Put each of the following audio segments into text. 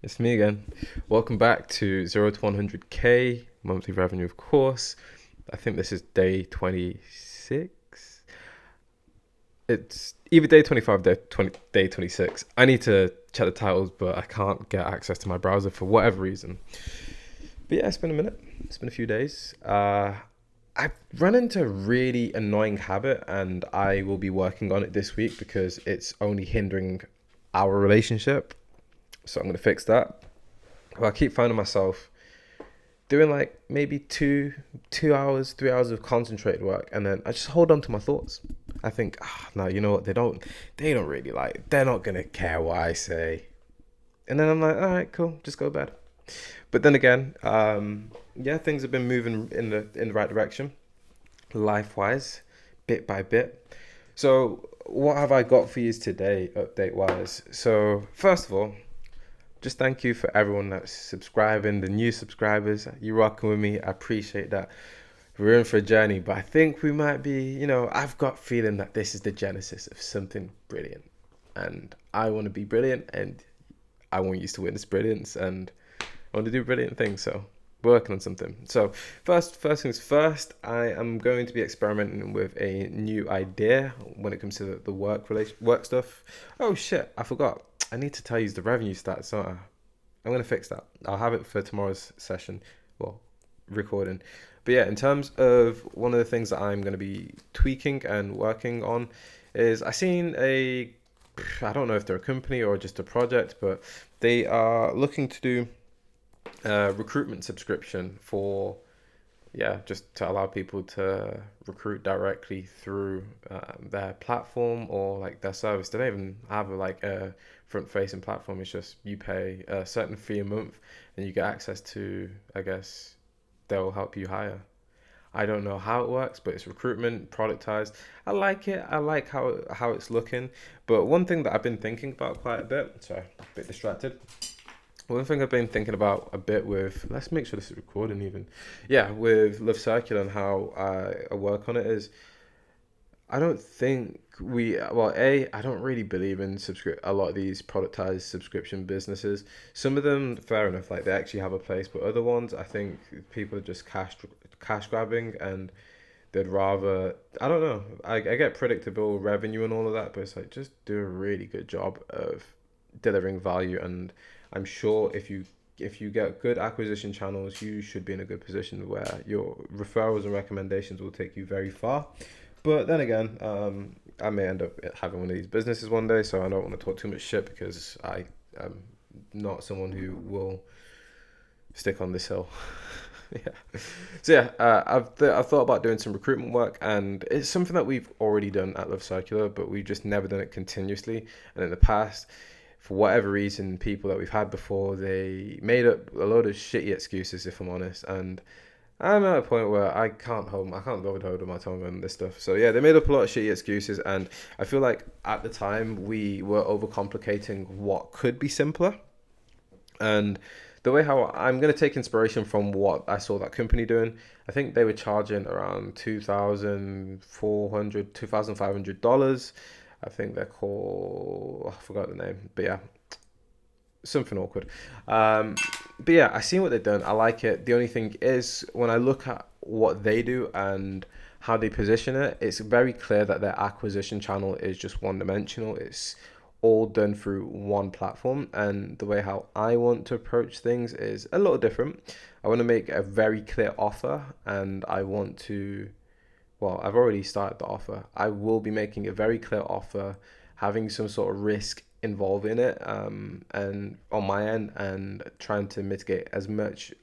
It's me again. Welcome back to 0 to 100K monthly revenue, of course. I think this is day 26. It's either day 25 or day 26. I need to check the titles, but I can't get access to my browser for whatever reason. But yeah, it's been a minute. It's been a few days. I've run into a really annoying habit, and I will be working on it this week because it's only hindering our relationship. So I'm going to fix that. Well, I keep finding myself doing like maybe 2 hours, 3 hours of concentrated work, and then I just hold on to my thoughts. I think, no, you know what? They don't really like. They're not gonna care what I say. And then I'm like, all right, cool, just go to bed. But then again, yeah, things have been moving in the right direction, life wise, bit by bit. So what have I got for you today, update wise? So first of all, just thank you for everyone that's subscribing, the new subscribers. You rocking with me. I appreciate that. We're in for a journey, but I think we might be, I've got feeling that this is the genesis of something brilliant. And I want to be brilliant and I want you to witness brilliance and I want to do brilliant things. So working on something. So first things first, I am going to be experimenting with a new idea when it comes to the work stuff. Oh shit, I forgot. I need to tell you the revenue stats. I'm gonna fix that. I'll have it for tomorrow's session. Well, recording. But yeah, in terms of one of the things that I'm gonna be tweaking and working on is I seen I don't know if they're a company or just a project, but they are looking to do a recruitment subscription for just to allow people to recruit directly through their platform or like their service. They don't even have like a front-facing platform. It's just you pay a certain fee a month and you get access to, I guess, they'll help you hire. I don't know how it works, but it's recruitment productized. I like it. I like how it's looking. But one thing that I've been thinking about quite a bit. Sorry, a bit distracted. One thing I've been thinking about a bit with, let's make sure this is recording even. Yeah, with Love Circular and how I work on it is, I don't think I don't really believe in a lot of these productized subscription businesses. Some of them, fair enough, like they actually have a place, but other ones, I think people are just cash grabbing and they'd rather, I don't know, I get predictable revenue and all of that, but it's like just do a really good job of delivering value. And I'm sure if you get good acquisition channels, you should be in a good position where your referrals and recommendations will take you very far. But then again, I may end up having one of these businesses one day, so I don't want to talk too much shit because I am not someone who will stick on this hill. Yeah. So yeah, I've thought about doing some recruitment work, and it's something that we've already done at Love Circular, but we've just never done it continuously. And in the past, for whatever reason, people that we've had before, they made up a load of shitty excuses, if I'm honest. And I'm at a point where I can't go hold my tongue on this stuff. So yeah, they made up a lot of shitty excuses, and I feel like at the time we were overcomplicating what could be simpler. And the way how I'm gonna take inspiration from what I saw that company doing, I think they were charging around $2,500. I think they're called, I forgot the name, but yeah, something awkward. Um, but yeah, I seen what they've done. I like it. The only thing is when I look at what they do and how they position it, it's very clear that their acquisition channel is just one dimensional. It's all done through one platform, and the way how I want to approach things is a little different. I want to make a very clear offer, and I want to, well, I've already started the offer. I will be making a very clear offer, having some sort of risk involved in it, and on my end, and trying to mitigate as much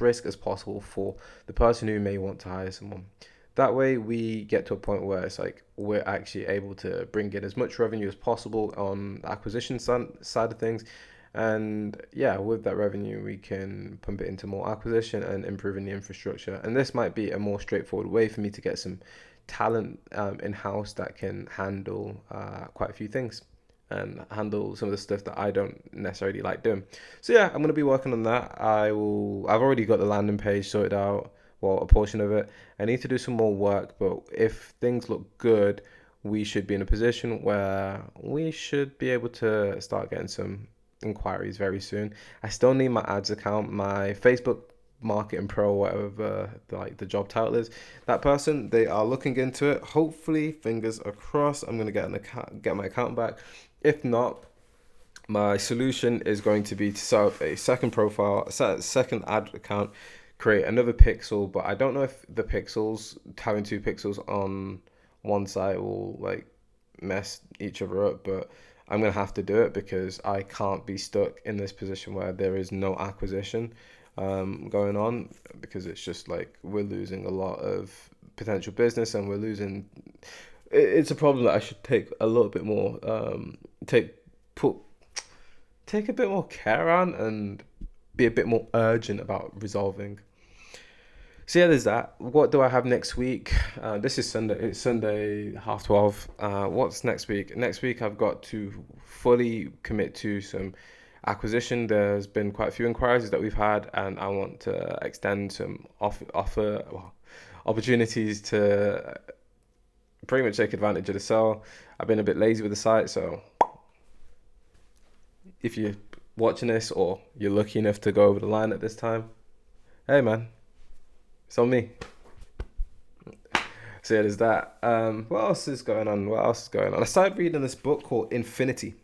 risk as possible for the person who may want to hire someone. That way, we get to a point where it's like we're actually able to bring in as much revenue as possible on the acquisition side of things, and yeah, with that revenue, we can pump it into more acquisition and improving the infrastructure. And this might be a more straightforward way for me to get some talent in house that can handle quite a few things and handle some of the stuff that I don't necessarily like doing. So yeah, I'm gonna be working on that. I've already got the landing page sorted out. Well, a portion of it. I need to do some more work, but if things look good, we should be in a position where we should be able to start getting some inquiries very soon. I still need my ads account, my Facebook Marketing Pro, whatever like the job title is. That person, they are looking into it. Hopefully, fingers are crossed, I'm gonna get an account, get my account back. If not, my solution is going to be to set up a second profile, a second ad account, create another pixel. But I don't know if the pixels, having two pixels on one site, will like mess each other up. But I'm gonna have to do it because I can't be stuck in this position where there is no acquisition going on, because it's just like we're losing a lot of potential business, and we're losing. It's a problem that I should take a little bit more take put take a bit more care on and be a bit more urgent about resolving. So yeah, there's that. What do I have next week? This is Sunday. It's Sunday 12:30. What's next week? Next week I've got to fully commit to some acquisition. There's been quite a few inquiries that we've had, and I want to extend some opportunities to pretty much take advantage of the sale. I've been a bit lazy with the site, so if you're watching this or you're lucky enough to go over the line at this time, hey man, it's on me. So yeah, there's that. What else is going on? What else is going on? I started reading this book called Infinity.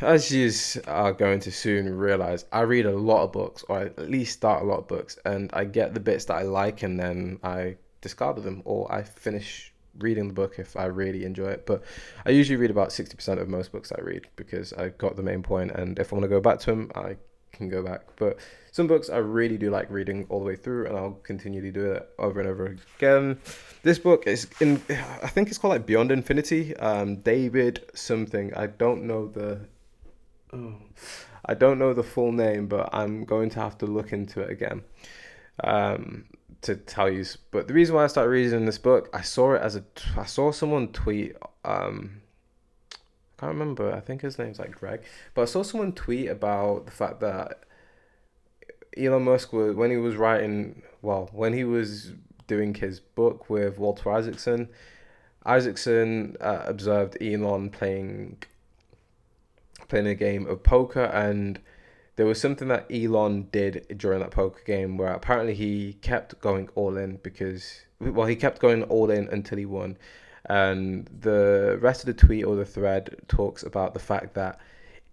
As you are going to soon realize, I read a lot of books, or I at least start a lot of books, and I get the bits that I like, and then I discard them, or I finish reading the book if I really enjoy it. But I usually read about 60% of most books I read, because I got the main point, and if I want to go back to them, I can go back. But some books I really do like reading all the way through, and I'll continually do it over and over again. This book is I think it's called like Beyond Infinity. David something. I don't know the full name, but I'm going to have to look into it again to tell you. But the reason why I started reading this book, I saw someone tweet. I can't remember. I think his name's like Greg, but I saw someone tweet about the fact that Elon Musk was when he was doing his book with Walter Isaacson. Isaacson observed Elon playing a game of poker, and there was something that Elon did during that poker game where apparently he kept going all in he kept going all in until he won. And the rest of the tweet or the thread talks about the fact that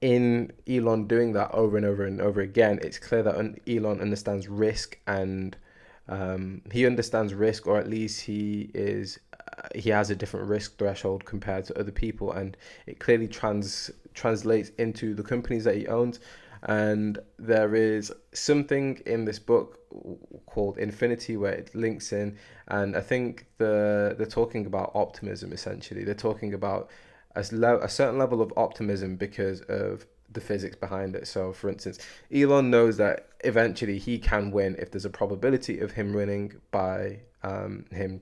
in Elon doing that over and over and over again, it's clear that Elon understands risk, and he understands risk, or at least he has a different risk threshold compared to other people, and it clearly translates into the companies that he owns. And there is something in this book called Infinity where it links in, and I think they're talking about optimism. Essentially, they're talking about a certain level of optimism because of the physics behind it. So, for instance, Elon knows that eventually he can win if there's a probability of him winning by him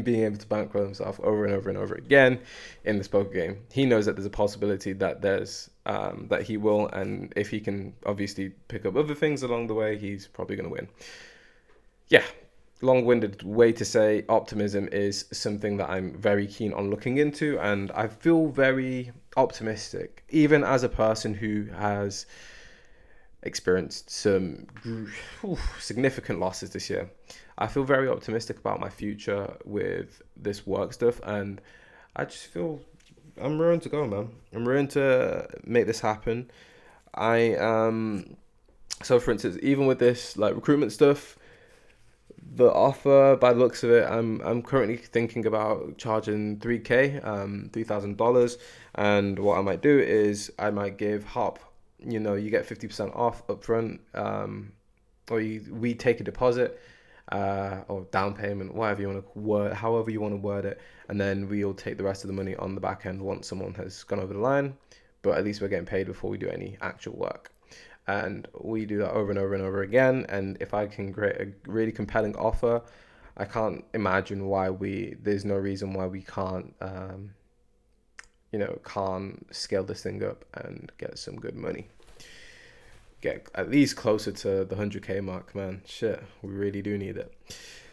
being able to bankroll himself over and over and over again in this poker game. He knows that there's a possibility that that he will, and if he can obviously pick up other things along the way, he's probably going to win. Yeah, long-winded way to say optimism is something that I'm very keen on looking into, and I feel very optimistic, even as a person who has experienced some significant losses this year. I feel very optimistic about my future with this work stuff, and I just feel I'm ready to go, man. I'm ready to make this happen. So for instance, even with this like recruitment stuff, the offer, by the looks of it, I'm currently thinking about charging $3,000, and what I might do is I might give Hop, you get 50% off upfront, we take a deposit, or down payment, however you want to word it, and then we'll take the rest of the money on the back end once someone has gone over the line. But at least we're getting paid before we do any actual work. And we do that over and over and over again. And if I can create a really compelling offer, I can't imagine there's no reason why we can't scale this thing up and get some good money. Get at least closer to the 100K mark, man. Shit, we really do need it.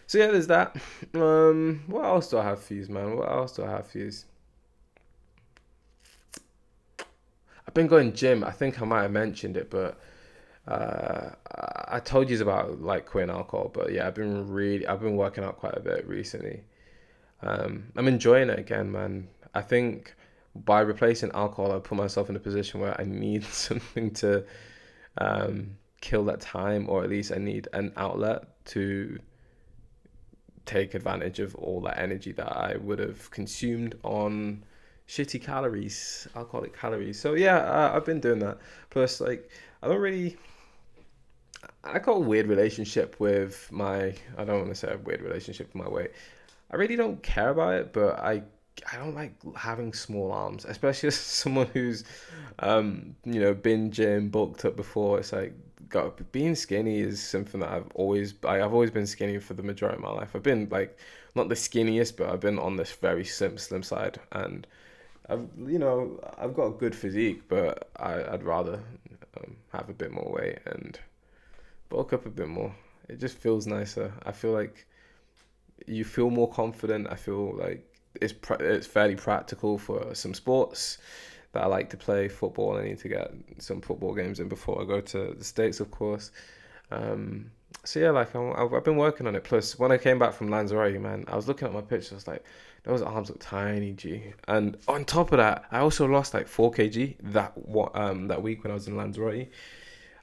So yeah, there's that. What else do I have for you, man? What else do I have for you? been going gym. I think I might have mentioned it, but I told you about like quitting alcohol. But yeah, I've been working out quite a bit recently. I'm enjoying it again, man. I think by replacing alcohol, I put myself in a position where I need something to kill that time, or at least I need an outlet to take advantage of all that energy that I would have consumed on shitty calories, alcoholic calories. So yeah, I've been doing that. Plus, like, I don't really. I got a weird relationship with my. I don't want to say a weird relationship with my weight. I really don't care about it, but I don't like having small arms, especially as someone who's been gym bulked up before. It's like being skinny is something that I've always been skinny for the majority of my life. I've been like not the skinniest, but I've been on this very slim side, and I've got a good physique, but I'd rather have a bit more weight and bulk up a bit more. It just feels nicer. I feel like you feel more confident. I feel like it's fairly practical for some sports that I like to play. Football, I need to get some football games in before I go to the States, of course. So yeah, like I've been working on it. Plus, when I came back from Lanzarote, man, I was looking at my pictures. I was like, those arms look tiny, G. And on top of that, I also lost like 4 kg that week when I was in Lanzarote.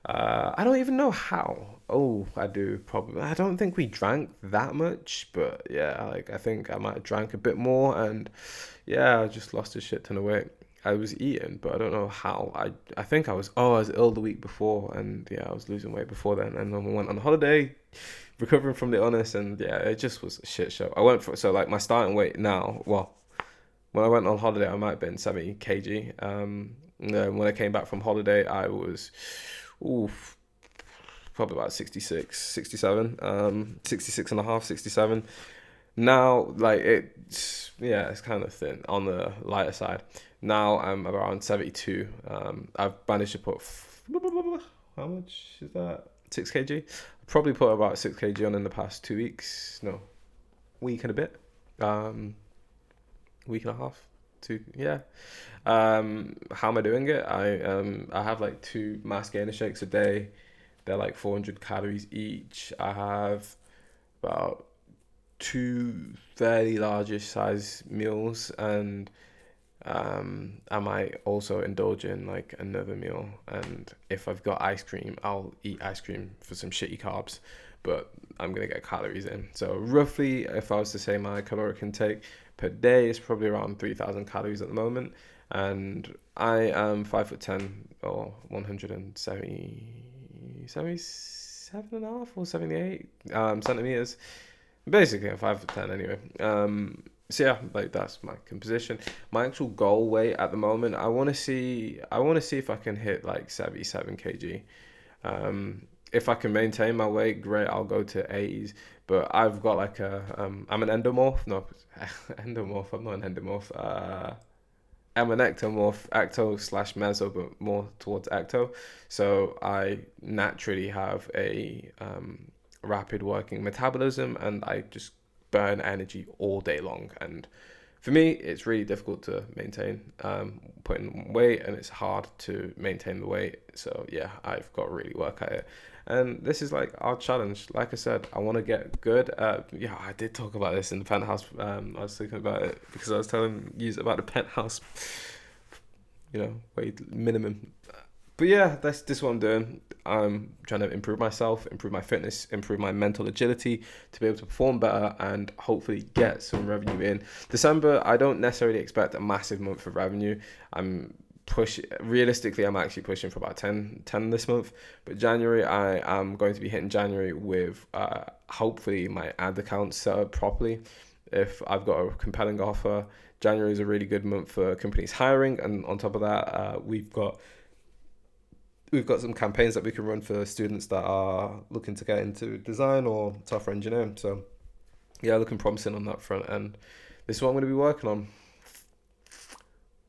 I don't even know how. Oh, I do probably. I don't think we drank that much, but yeah, like I think I might have drank a bit more, and yeah, I just lost a shit ton of weight. I was eating, but I don't know how. I think I was ill the week before, and yeah, I was losing weight before then, and then we went on holiday, recovering from the illness, and yeah, it just was a shit show. So like my starting weight now. Well, when I went on holiday, I might have been 70 kg. And then when I came back from holiday, I was. Oof, probably about 66, 67, 66 and a half, 67. Now, like, it's kind of thin on the lighter side. Now I'm around 72. I've managed to put, how much is that? 6 kg? I probably put about 6 kg on in the past 2 weeks. No, week and a bit. Week and a half. Two, yeah. How am I doing it? I have like 2 mass gainer shakes a day. They're like 400 calories each. I have about 2 fairly largish size meals, and I might also indulge in like another meal. And if I've got ice cream, I'll eat ice cream for some shitty carbs, but I'm gonna get calories in. So roughly, if I was to say my caloric intake per day is probably around 3,000 calories at the moment, and I am 5'10" or 177 and a half or 78 centimeters. Basically, I'm 5'10" anyway. So yeah, like that's my composition. My actual goal weight at the moment, I want to see if I can hit like 77 kg. If I can maintain my weight, great. I'll go to 80s. But I've got like I'm an endomorph. No, endomorph. I'm not an endomorph. I'm an ectomorph, ecto/meso, but more towards ecto. So I naturally have a rapid working metabolism, and I just burn energy all day long. And for me, it's really difficult to maintain putting weight, and it's hard to maintain the weight. So yeah, I've got to really work at it. And this is like our challenge. Like I said, I want to get good at. Yeah, I did talk about this in the penthouse. I was thinking about it because I was telling you about the penthouse. Weight minimum. But yeah, this is what I'm doing. I'm trying to improve myself, improve my fitness, improve my mental agility to be able to perform better and hopefully get some revenue in. December, I don't necessarily expect a massive month of revenue. Realistically, I'm actually pushing for about 10 this month. But January, I am going to be hitting January with hopefully my ad account set up properly. If I've got a compelling offer, January is a really good month for companies hiring. And on top of that, we've got some campaigns that we can run for students that are looking to get into design or software engineering. So yeah, looking promising on that front. And this is what I'm going to be working on.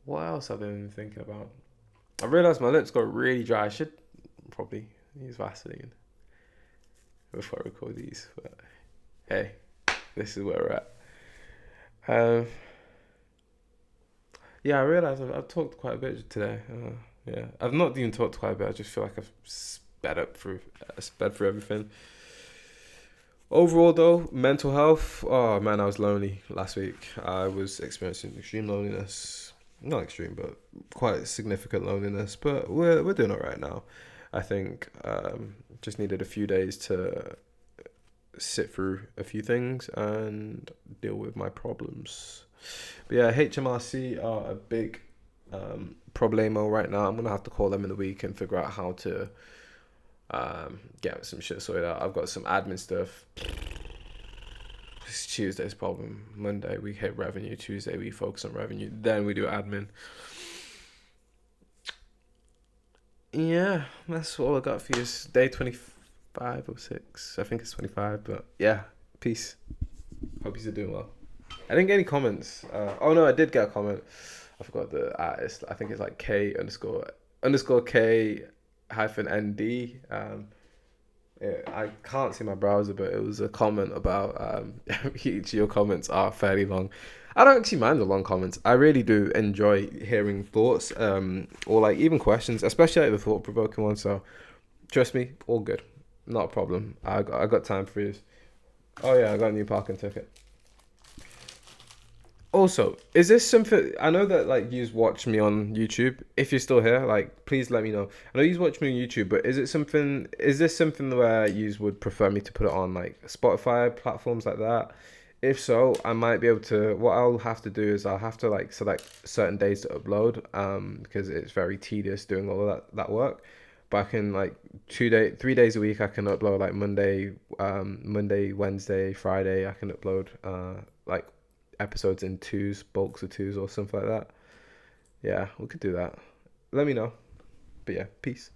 What else have I been thinking about? I realised my lips got really dry. I should probably use Vaseline before I record these. But hey, this is where we're at. Yeah, I realised I've talked quite a bit today. Yeah, I've not even talked quite a bit. I just feel like I've sped through everything. Overall, though, mental health. Oh man, I was lonely last week. I was experiencing extreme loneliness. Not extreme, but quite significant loneliness. But we're doing all right now. I think just needed a few days to sit through a few things and deal with my problems. But yeah, HMRC are a big problemo right now. I'm gonna have to call them in the week and figure out how to get some shit sorted out. I've got some admin stuff. It's Tuesday's problem. Monday we hit revenue. Tuesday we focus on revenue. Then we do admin. Yeah, that's all I got for you. It's day 25 or 6. I think it's 25. But yeah, peace. Hope you're doing well. I didn't get any comments. Oh no, I did get a comment. I forgot the artist. I think it's like K _K hyphen ND. Yeah, I can't see my browser, but it was a comment about each of your comments are fairly long. I don't actually mind the long comments. I really do enjoy hearing thoughts, or like even questions, especially like the thought provoking ones. So trust me, all good, not a problem. I got time for you. Oh yeah, I got a new parking ticket. Also, is this something I know that like you've watched me on YouTube? If you're still here, like please let me know. I know you've watched me on YouTube, but is this something where you would prefer me to put it on like Spotify platforms like that? If so, I might be able to what I'll have to do is I'll have to like select certain days to upload, because it's very tedious doing all of that work. But I can like 3 days a week I can upload like Monday, Wednesday, Friday I can upload like episodes in twos, bulks of twos or something like that. Yeah, we could do that. Let me know. But yeah, peace.